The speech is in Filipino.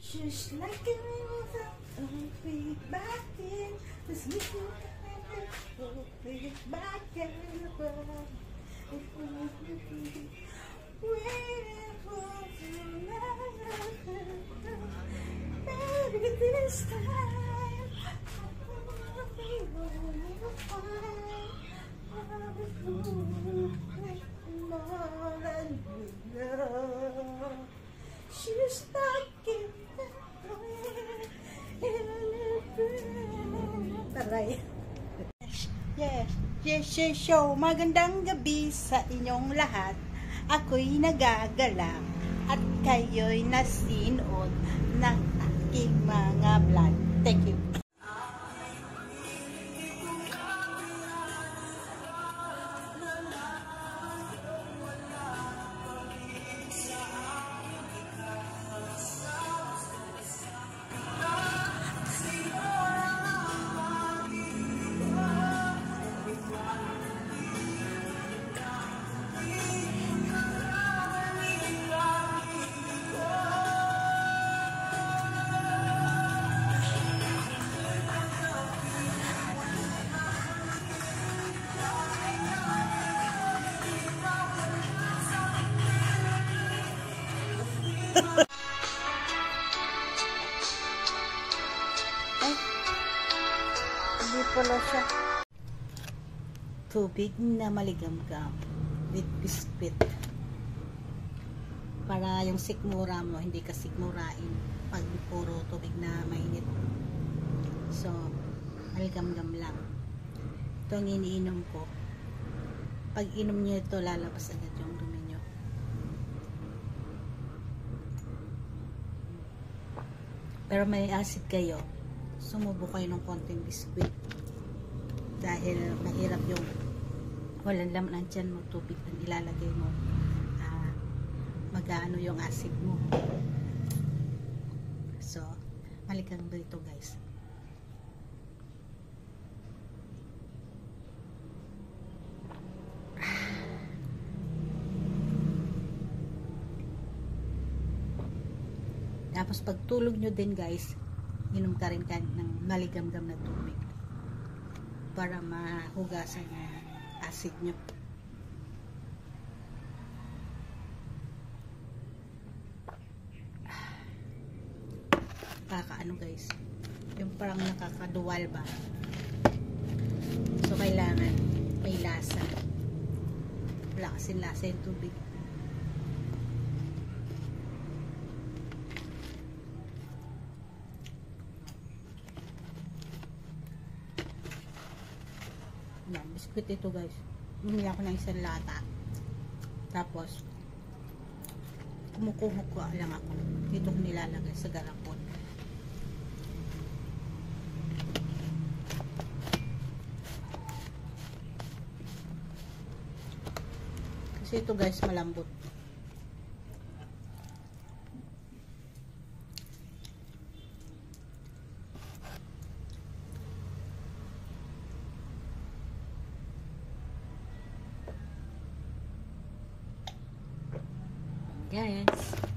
Just like a river, way back in the sleep way back in the world. Waiting for tonight, maybe this time I'll be more than you know. She's stuck in taray. Yes, show. Magandang gabi sa inyong lahat. Ako'y nagagalak at kayo'y nasinood ng aking mga vlog. Thank you. Hindi pala siya. Tubig na maligamgam with biscuit. Para yung sikmura mo, hindi ka sikmurain pag puro tubig na mainit. So, maligamgam lang. Ito ang iniinom ko. Pag inom nyo ito, lalabas agad yung dumi nyo. Pero may acid kayo, sumubo kayo ng konting biskuit dahil mahirap yung walang laman ng tiyan mo, tubig ang ilalagay mo, mag-aano yung acid mo. So malikang dito guys. Tapos pag tulog nyo din guys, inom ka rin ng maligamgam na tubig para mahugasan yung acid nyo. Kakaano guys, yung parang nakakaduwal ba. So kailangan may lasa. Wala kasing lasa yung tubig. Yan, biskuit ito guys. Bumili ako ng isang lata. Tapos kumukuha ko lang ako. Dito ko nilalagay sa garapon. Kasi ito guys malambot. Guys.